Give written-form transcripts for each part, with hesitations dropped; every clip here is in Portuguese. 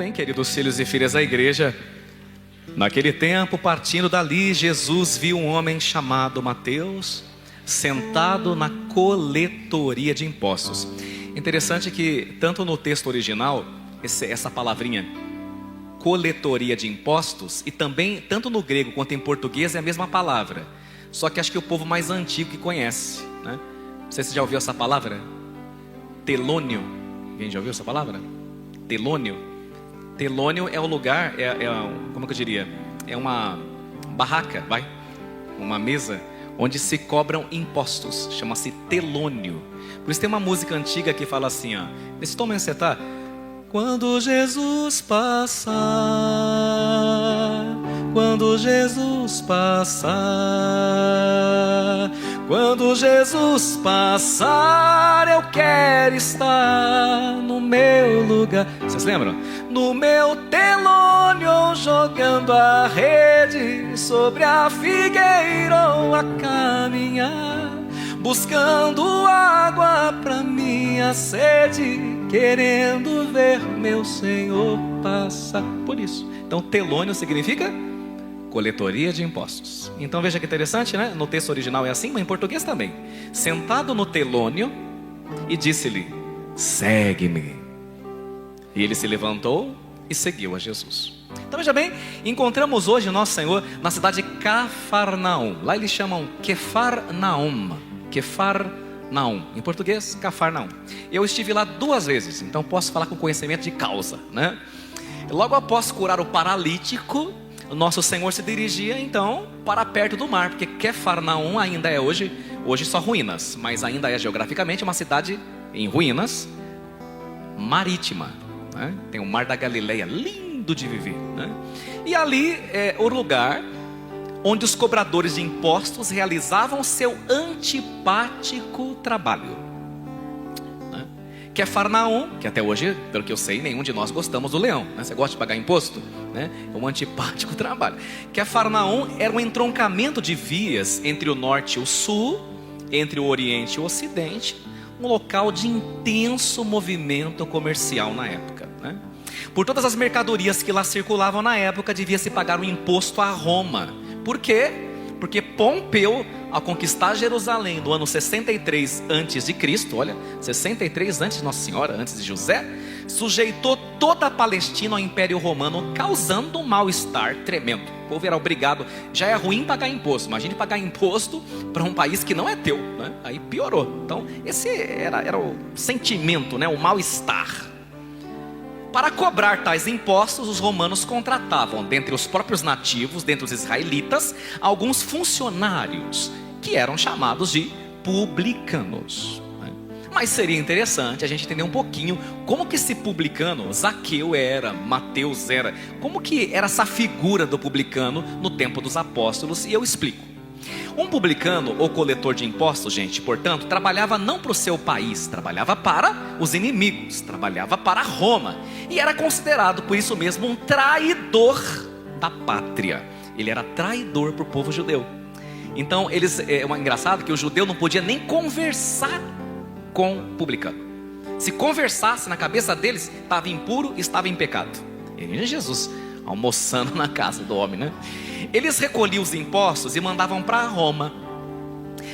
bem, queridos filhos e filhas da igreja. Naquele tempo, partindo dali, Jesus viu um homem chamado Mateus sentado na coletoria de impostos. Interessante que tanto no texto original, essa palavrinha coletoria de impostos, e também tanto no grego quanto em português é a mesma palavra. Só que acho que o povo mais antigo que conhece, né? Não sei se você já ouviu essa palavra, telônio. Alguém já ouviu essa palavra? Telônio. Telônio é o lugar, como que eu diria? É uma barraca, uma mesa onde se cobram impostos. Chama-se telônio. Por isso tem uma música antiga que fala assim, ó. Nesse tom mesmo você tá? Quando Jesus passar, quando Jesus passar, quando Jesus passar, eu quero estar no meu lugar. Vocês lembram? No meu telônio, jogando a rede sobre a figueira ou a caminhar, buscando água pra minha sede, querendo ver meu Senhor passar. Por isso, então telônio significa coletoria de impostos. Então veja que interessante, né? No texto original é assim, mas em português também. Sentado no telônio, e disse-lhe: segue-me. E ele se levantou e seguiu a Jesus. Então veja bem, encontramos hoje o nosso Senhor na cidade de Cafarnaum. Lá eles chamam Quefarnaum. Quefarnaum, em português, Cafarnaum. Eu estive lá 2 vezes, então posso falar com conhecimento de causa, né? Logo após curar o paralítico, o nosso Senhor se dirigia então para perto do mar, porque Quefarnaum ainda é hoje só ruínas, mas ainda é geograficamente uma cidade em ruínas, marítima, né? Tem o Mar da Galileia, lindo de viver, né? E ali é o lugar onde os cobradores de impostos realizavam seu antipático trabalho, né? Quefarnaum, que até hoje, pelo que eu sei, nenhum de nós gostamos do leão, né? Você gosta de pagar imposto? Né? É um antipático trabalho. Quefarnaum era um entroncamento de vias entre o norte e o sul, entre o oriente e o ocidente, um local de intenso movimento comercial na época, né? Por todas as mercadorias que lá circulavam na época, devia-se pagar um imposto a Roma. Por quê? Porque Pompeu, ao conquistar Jerusalém no ano 63 a.C., olha, 63 antes de Nossa Senhora, antes de José, sujeitou toda a Palestina ao Império Romano, causando um mal-estar tremendo. O povo era obrigado, já é ruim pagar imposto, imagine pagar imposto para um país que não é teu, né? Aí piorou. Então esse era o sentimento, né? O mal-estar. Para cobrar tais impostos, os romanos contratavam, dentre os próprios nativos, dentre os israelitas, alguns funcionários, que eram chamados de publicanos. Mas seria interessante a gente entender um pouquinho como que esse publicano, Zaqueu era, Mateus era, como que era essa figura do publicano no tempo dos apóstolos, e eu explico. Um publicano ou coletor de impostos, gente, portanto, trabalhava não para o seu país, trabalhava para os inimigos, trabalhava para Roma, e era considerado, por isso mesmo, um traidor da pátria. Ele era traidor para o povo judeu. Então, é engraçado que o judeu não podia nem conversar com o publicano. Se conversasse, na cabeça deles, estava impuro, estava em pecado. E Jesus almoçando na casa do homem, né? Eles recolhiam os impostos e mandavam para Roma.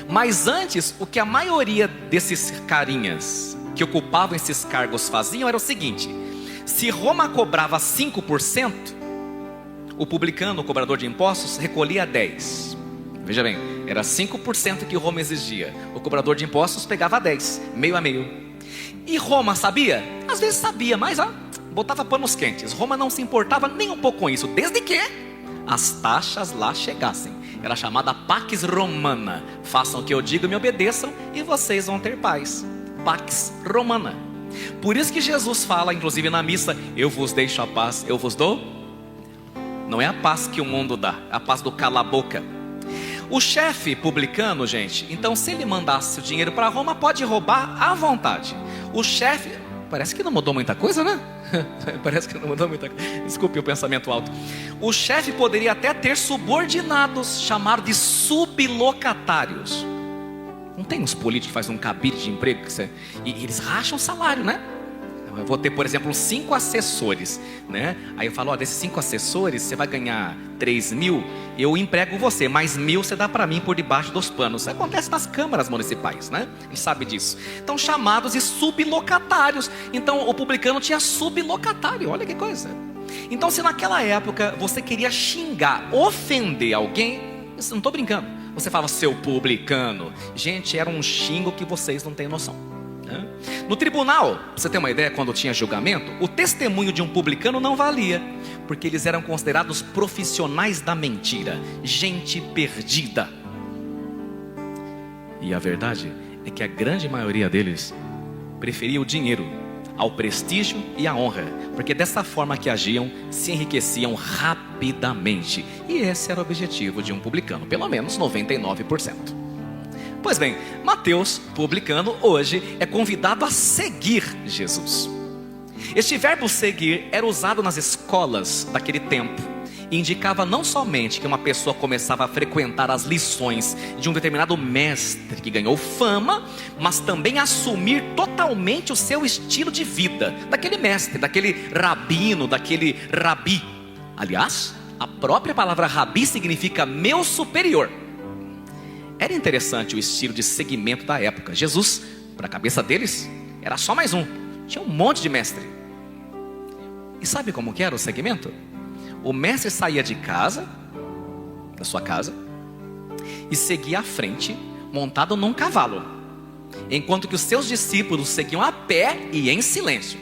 Mas antes, o que a maioria desses carinhas que ocupavam esses cargos faziam era o seguinte: se Roma cobrava 5%, o publicano, o cobrador de impostos, recolhia 10%. Veja bem, era 5% que Roma exigia. O cobrador de impostos pegava 10%, meio a meio. E Roma sabia? Às vezes sabia, mas botava panos quentes. Roma não se importava nem um pouco com isso, desde que as taxas lá chegassem. Era chamada Pax Romana. Façam o que eu digo e me obedeçam, e vocês vão ter paz. Pax Romana. Por isso que Jesus fala, inclusive na missa: eu vos deixo a paz, eu vos dou. Não é a paz que o mundo dá, é a paz do cala-boca. O chefe publicano, gente, então se ele mandasse o dinheiro para Roma, pode roubar à vontade. O chefe, parece que não mudou muita coisa, né? Parece que não mudou muita coisa. Desculpe o pensamento alto. O chefe poderia até ter subordinados, chamados de sublocatários. Não tem uns políticos que fazem um cabide de emprego e eles racham o salário, né? eu vou ter, por exemplo, 5 assessores, né? Aí eu falo, ó, desses 5 assessores, você vai ganhar 3.000, eu emprego você, mais 1.000 você dá para mim por debaixo dos panos. Isso acontece nas câmaras municipais, né? A gente sabe disso. Então, chamados de sublocatários. Então, o publicano tinha sublocatário, olha que coisa. Então, se naquela época você queria xingar, ofender alguém, eu não estou brincando, você falava, seu publicano. Gente, era um xingo que vocês não têm noção. No tribunal, pra você ter uma ideia, quando tinha julgamento, o testemunho de um publicano não valia, porque eles eram considerados profissionais da mentira, gente perdida. E a verdade é que a grande maioria deles preferia o dinheiro ao prestígio e à honra, porque dessa forma que agiam, se enriqueciam rapidamente. E esse era o objetivo de um publicano, pelo menos 99%. Pois bem, Mateus, publicano, hoje é convidado a seguir Jesus. Este verbo seguir era usado nas escolas daquele tempo e indicava não somente que uma pessoa começava a frequentar as lições de um determinado mestre que ganhou fama, mas também assumir totalmente o seu estilo de vida, daquele mestre, daquele rabino, daquele rabi. Aliás, a própria palavra rabi significa meu superior. Era interessante o estilo de seguimento da época. Jesus, para a cabeça deles, era só mais um. Tinha um monte de mestre. E sabe como que era o segmento? O mestre saía de casa, da sua casa, e seguia à frente, montado num cavalo, enquanto que os seus discípulos seguiam a pé e em silêncio,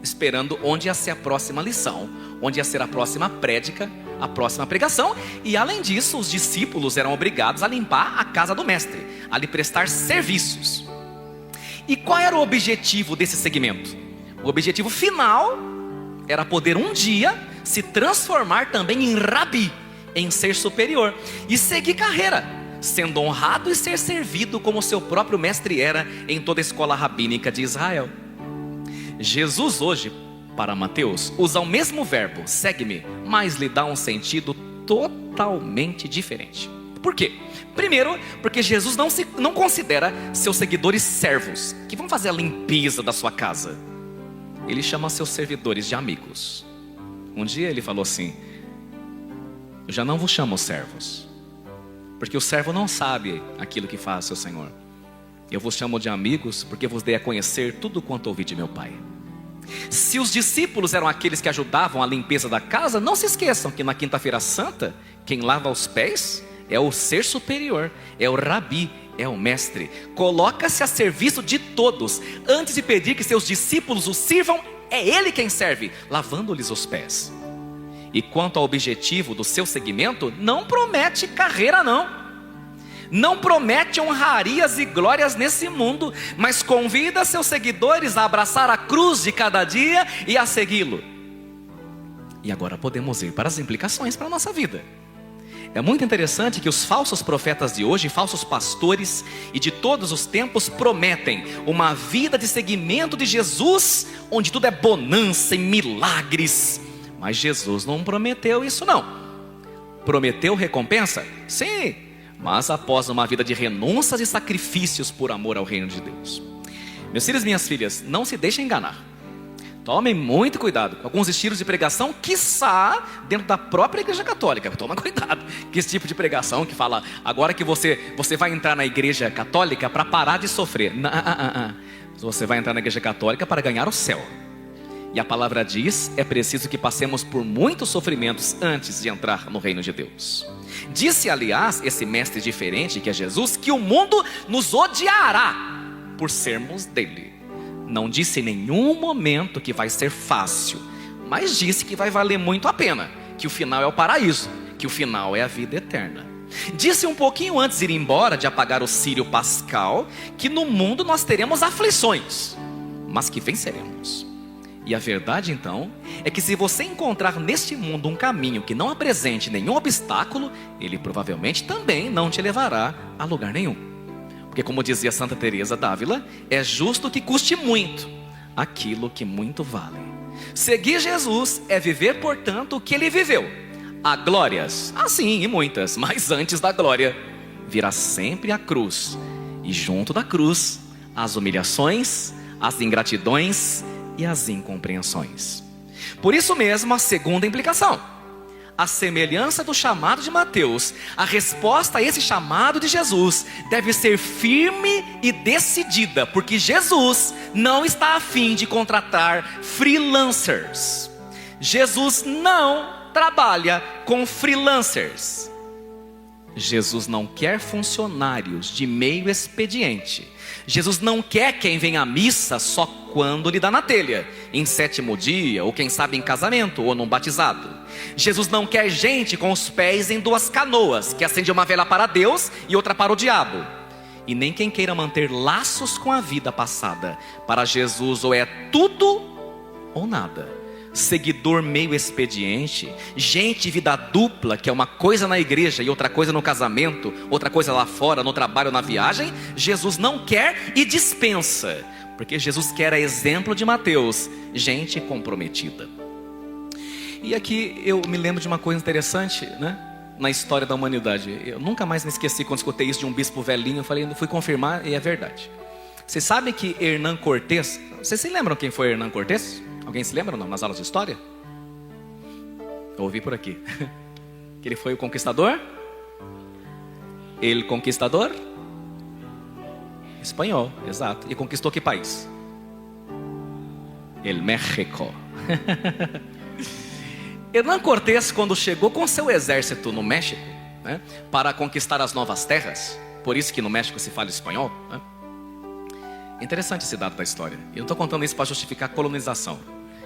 esperando onde ia ser a próxima lição, onde ia ser a próxima prédica, a próxima pregação. E além disso, os discípulos eram obrigados a limpar a casa do mestre, a lhe prestar serviços. E qual era o objetivo desse segmento? O objetivo final era poder um dia se transformar também em rabi, em ser superior, e seguir carreira, sendo honrado e ser servido como seu próprio mestre era em toda a escola rabínica de Israel. Jesus hoje, para Mateus, usa o mesmo verbo, segue-me, mas lhe dá um sentido totalmente diferente. Por quê? Primeiro, porque Jesus não considera seus seguidores servos, que vão fazer a limpeza da sua casa. Ele chama seus servidores de amigos. Um dia ele falou assim, eu já não vos chamo servos, porque o servo não sabe aquilo que faz seu Senhor. Eu vos chamo de amigos, porque vos dei a conhecer tudo quanto ouvi de meu Pai. Se os discípulos eram aqueles que ajudavam a limpeza da casa, não se esqueçam que na quinta-feira santa, quem lava os pés é o ser superior, é o rabi, é o mestre. Coloca-se a serviço de todos. Antes de pedir que seus discípulos o sirvam, é ele quem serve, lavando-lhes os pés. E quanto ao objetivo do seu seguimento, não promete carreira não promete honrarias e glórias nesse mundo, mas convida seus seguidores a abraçar a cruz de cada dia e a segui-lo. E agora podemos ir para as implicações para a nossa vida. É muito interessante que os falsos profetas de hoje, falsos pastores e de todos os tempos prometem uma vida de seguimento de Jesus, onde tudo é bonança e milagres. Mas Jesus não prometeu isso não. Prometeu recompensa? Sim, mas após uma vida de renúncias e sacrifícios por amor ao reino de Deus. Meus filhos e minhas filhas, não se deixem enganar. Tomem muito cuidado com alguns estilos de pregação, quiçá dentro da própria igreja católica. Toma cuidado com esse tipo de pregação que fala, agora que você vai entrar na igreja católica para parar de sofrer. Você vai entrar na igreja católica para ganhar o céu. E a palavra diz, é preciso que passemos por muitos sofrimentos antes de entrar no reino de Deus. Disse, aliás, esse mestre diferente que é Jesus, que o mundo nos odiará por sermos dele. Não disse em nenhum momento que vai ser fácil, mas disse que vai valer muito a pena, que o final é o paraíso, que o final é a vida eterna. Disse um pouquinho antes de ir embora, de apagar o círio pascal, que no mundo nós teremos aflições, mas que venceremos. E a verdade então é que se você encontrar neste mundo um caminho que não apresente nenhum obstáculo, ele provavelmente também não te levará a lugar nenhum. Porque como dizia Santa Teresa d'Ávila, é justo que custe muito aquilo que muito vale. Seguir Jesus é viver, portanto, o que ele viveu. Há glórias, sim, e muitas, mas antes da glória virá sempre a cruz. E junto da cruz, as humilhações, as ingratidões e as incompreensões. Por isso mesmo, a segunda implicação: a semelhança do chamado de Mateus, a resposta a esse chamado de Jesus deve ser firme e decidida, porque Jesus não está a fim de contratar freelancers. Jesus não trabalha com freelancers. Jesus não quer funcionários de meio expediente. Jesus não quer quem vem à missa só quando lhe dá na telha, em 7º dia, ou quem sabe em casamento, ou num batizado. Jesus não quer gente com os pés em 2 canoas, que acende uma vela para Deus e outra para o diabo. E nem quem queira manter laços com a vida passada. Para Jesus ou é tudo ou nada. Seguidor meio expediente, gente vida dupla, que é uma coisa na igreja e outra coisa no casamento, outra coisa lá fora, no trabalho, na viagem, Jesus não quer e dispensa, porque Jesus quer, a exemplo de Mateus, gente comprometida. E aqui eu me lembro de uma coisa interessante, né? Na história da humanidade. Eu nunca mais me esqueci quando escutei isso de um bispo velhinho. Eu falei, fui confirmar e é verdade. Vocês sabem que Hernán Cortés, vocês se lembram quem foi Hernán Cortés? Alguém se lembra não, nas aulas de história? Eu ouvi por aqui. Que ele foi o conquistador? El conquistador? Espanhol, exato. E conquistou que país? El México. Hernán Cortés, quando chegou com seu exército no México, né, para conquistar as novas terras, por isso que no México se fala espanhol, né? Interessante esse dado da história. Eu não estou contando isso para justificar a colonização.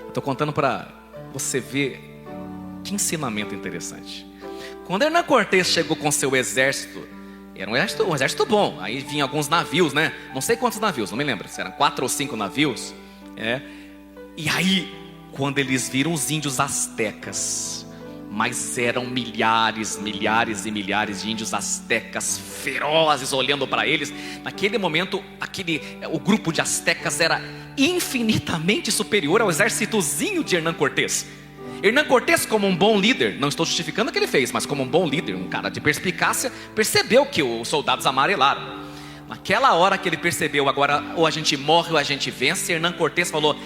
Estou contando para você ver que ensinamento interessante. Quando Hernán Cortés chegou com seu exército, era um exército bom. Aí vinham alguns navios, né? Não sei quantos navios, não me lembro. Se eram 4 ou 5 navios. E aí, quando eles viram os índios astecas, mas eram milhares e milhares de índios astecas ferozes olhando para eles. Naquele momento, o grupo de astecas era infinitamente superior ao exércitozinho de Hernán Cortés. Hernán Cortés, como um bom líder, não estou justificando o que ele fez, mas como um bom líder, um cara de perspicácia, percebeu que os soldados amarelaram. Naquela hora que ele percebeu, agora ou a gente morre ou a gente vence, Hernán Cortés falou: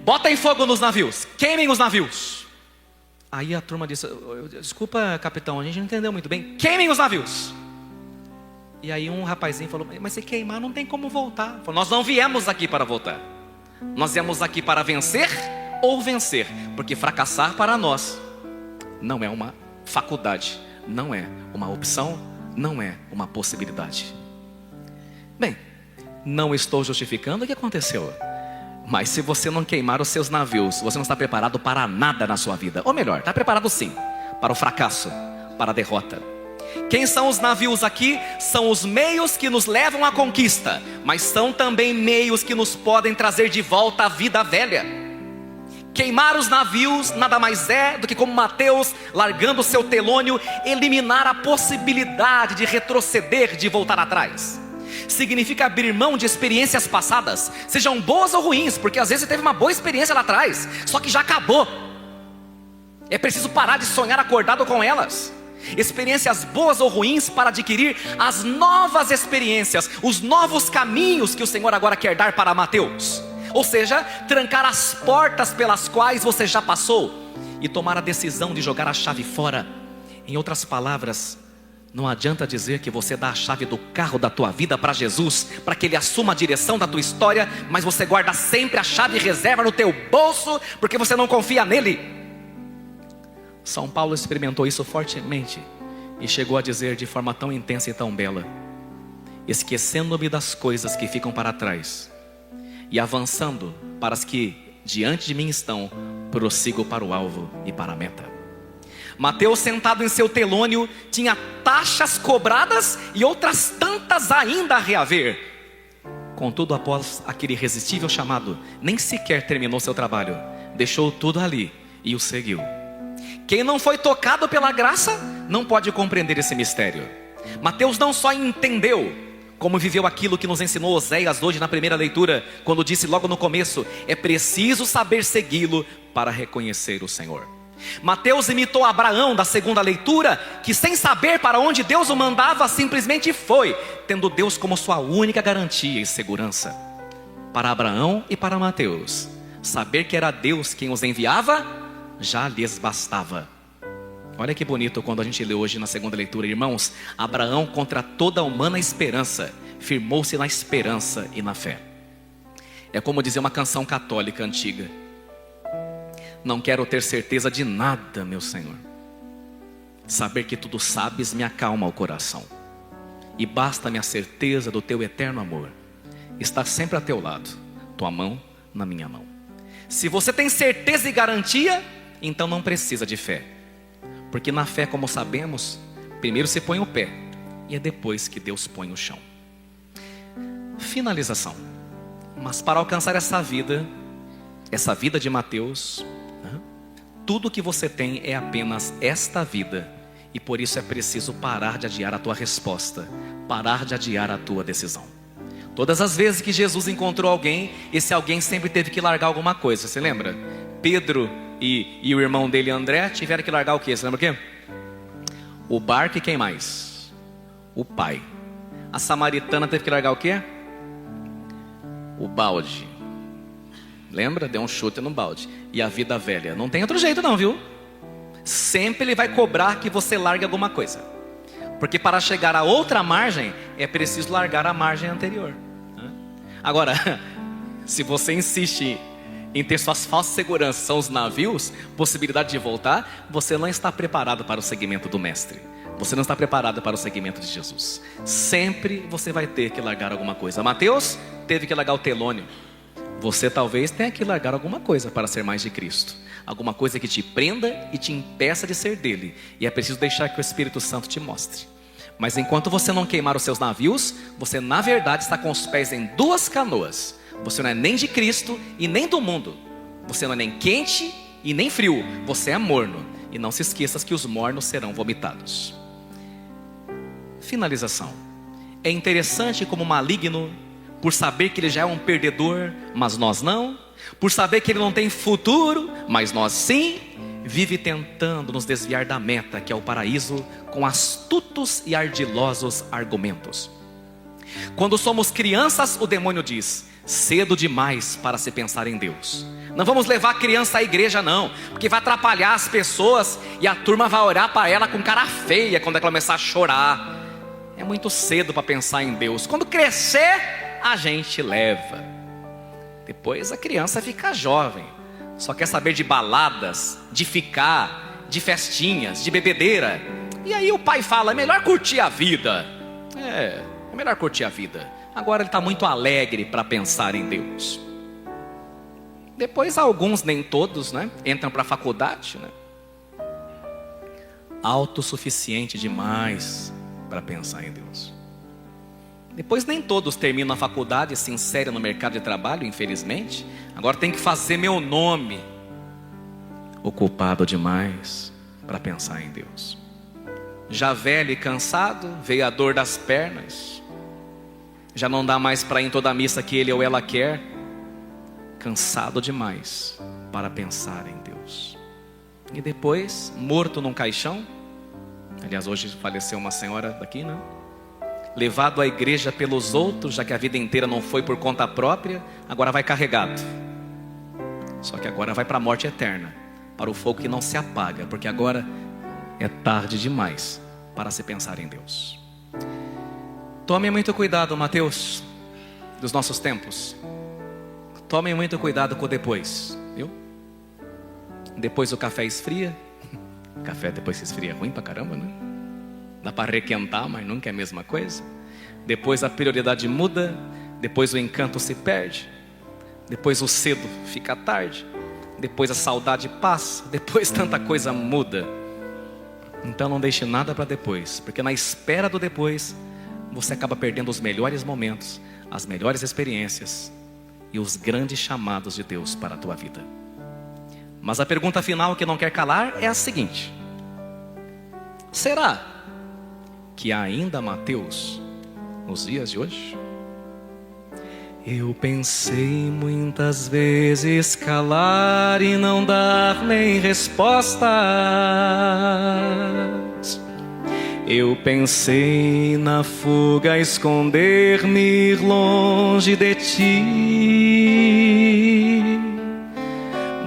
botem fogo nos navios, queimem os navios. Aí a turma disse: desculpa, capitão, a gente não entendeu muito bem. Queimem os navios. E aí um rapazinho falou: mas se queimar não tem como voltar. Falou: nós não viemos aqui para voltar. Nós viemos aqui para vencer ou vencer. Porque fracassar para nós não é uma faculdade, não é uma opção, não é uma possibilidade. Bem, não estou justificando o que aconteceu. Mas se você não queimar os seus navios, você não está preparado para nada na sua vida. Ou melhor, está preparado sim, para o fracasso, para a derrota. Quem são os navios aqui? São os meios que nos levam à conquista, mas são também meios que nos podem trazer de volta à vida velha. Queimar os navios nada mais é do que, como Mateus, largando o seu telônio, eliminar a possibilidade de retroceder, de voltar atrás. Significa abrir mão de experiências passadas, sejam boas ou ruins, porque às vezes você teve uma boa experiência lá atrás, só que já acabou. É preciso parar de sonhar acordado com elas. Experiências boas ou ruins para adquirir as novas experiências, os novos caminhos que o Senhor agora quer dar para Mateus. Ou seja, trancar as portas pelas quais você já passou e tomar a decisão de jogar a chave fora. Em outras palavras, não adianta dizer que você dá a chave do carro da tua vida para Jesus, para que Ele assuma a direção da tua história, mas você guarda sempre a chave e reserva no teu bolso, porque você não confia nele. São Paulo experimentou isso fortemente e chegou a dizer de forma tão intensa e tão bela: esquecendo-me das coisas que ficam para trás e avançando para as que diante de mim estão, prossigo para o alvo e para a meta. Mateus, sentado em seu telônio, tinha taxas cobradas e outras tantas ainda a reaver. Contudo, após aquele irresistível chamado, nem sequer terminou seu trabalho, deixou tudo ali e o seguiu. Quem não foi tocado pela graça não pode compreender esse mistério. Mateus não só entendeu, como viveu aquilo que nos ensinou Oséias hoje na primeira leitura, quando disse logo no começo: é preciso saber segui-lo para reconhecer o Senhor. Mateus imitou Abraão da segunda leitura, que sem saber para onde Deus o mandava, simplesmente foi, tendo Deus como sua única garantia e segurança. Para Abraão e para Mateus, Saber que era Deus quem os enviava, já lhes bastava. Olha que bonito quando a gente lê hoje na segunda leitura. Irmãos, Abraão, contra toda a humana esperança, firmou-se na esperança e na fé. É como dizer uma canção católica antiga: não quero ter certeza de nada, meu Senhor. Saber que tudo sabes me acalma o coração. E basta-me a certeza do teu eterno amor. Estar sempre a teu lado, tua mão na minha mão. Se você tem certeza e garantia, então não precisa de fé. Porque na fé, como sabemos, primeiro se põe o pé, e é depois que Deus põe o chão. Finalização. Mas para alcançar essa vida de Mateus, tudo que você tem é apenas esta vida. E por isso é preciso parar de adiar a tua resposta, parar de adiar a tua decisão. Todas as vezes que Jesus encontrou alguém, esse alguém sempre teve que largar alguma coisa. Você lembra? Pedro e o irmão dele, André, tiveram que largar o quê? Você lembra o quê? O barco e quem mais? O pai. A samaritana teve que largar o quê? O balde. Lembra? Deu um chute no balde. E a vida velha. Não tem outro jeito não, viu? Sempre ele vai cobrar que você largue alguma coisa. Porque para chegar a outra margem, é preciso largar a margem anterior. Agora, se você insiste em ter suas falsas seguranças, são os navios, possibilidade de voltar, você não está preparado para o segmento do mestre. Você não está preparado para o segmento de Jesus. Sempre você vai ter que largar alguma coisa. Mateus teve que largar o telônio. Você talvez tenha que largar alguma coisa para ser mais de Cristo. Alguma coisa que te prenda e te impeça de ser dele. E é preciso deixar que o Espírito Santo te mostre. Mas enquanto você não queimar os seus navios, você na verdade está com os pés em duas canoas. Você não é nem de Cristo e nem do mundo. Você não é nem quente e nem frio. Você é morno. E não se esqueça que os mornos serão vomitados. Finalização. É interessante como o maligno, por saber que ele já é um perdedor, mas nós não, por saber que ele não tem futuro, mas nós sim, vive tentando nos desviar da meta, que é o paraíso, com astutos e ardilosos argumentos. Quando somos crianças, o demônio diz: cedo demais para se pensar em Deus. Não vamos levar a criança à igreja não, porque vai atrapalhar as pessoas e a turma vai olhar para ela com cara feia quando ela começar a chorar. É muito cedo para pensar em Deus. Quando crescer, a gente leva. Depois a criança fica jovem, só quer saber de baladas, de ficar, de festinhas, de bebedeira. E aí o pai fala: é melhor curtir a vida. É melhor curtir a vida. Agora ele está muito alegre para pensar em Deus. Depois alguns, nem todos, né, entram para a faculdade, né, autossuficiente demais para pensar em Deus. Depois nem todos terminam a faculdade e se inserem no mercado de trabalho, infelizmente. Agora tem que fazer meu nome. Ocupado demais para pensar em Deus. Já velho e cansado, veio a dor das pernas. Já não dá mais para ir em toda a missa que ele ou ela quer. Cansado demais para pensar em Deus. E depois, morto num caixão. Aliás, hoje faleceu uma senhora daqui, né? Levado à igreja pelos outros, já que a vida inteira não foi por conta própria, agora vai carregado. Só que agora vai para a morte eterna, para o fogo que não se apaga, porque agora é tarde demais para se pensar em Deus. Tome muito cuidado, Mateus, dos nossos tempos. Tome muito cuidado com o depois, viu? Depois o café esfria. Café depois se esfria é ruim pra caramba, né? Dá para requentar, mas nunca é a mesma coisa. Depois a prioridade muda. Depois o encanto se perde. Depois o cedo fica tarde. Depois a saudade passa. Depois tanta coisa muda. Então não deixe nada para depois, porque na espera do depois você acaba perdendo os melhores momentos, as melhores experiências e os grandes chamados de Deus para a tua vida. Mas a pergunta final que não quer calar é a seguinte: será que há ainda Mateus nos dias de hoje? Eu pensei muitas vezes calar e não dar nem respostas. Eu pensei na fuga, esconder-me, ir longe de ti.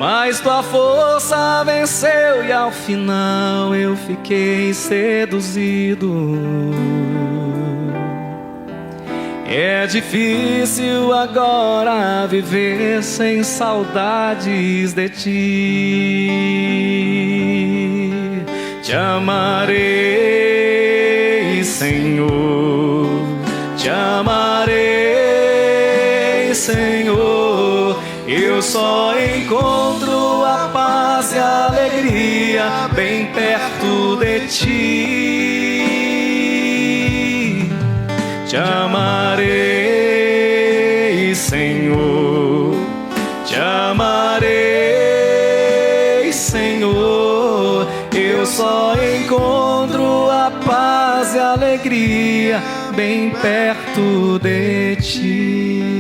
mas tua força venceu e ao final eu fiquei seduzido. É difícil agora viver sem saudades de ti. Te amarei, Senhor, te amarei, Senhor. Eu só encontro a paz e a alegria bem perto de ti. Te amarei, Senhor, te amarei, Senhor. Eu só encontro a paz e a alegria bem perto de ti.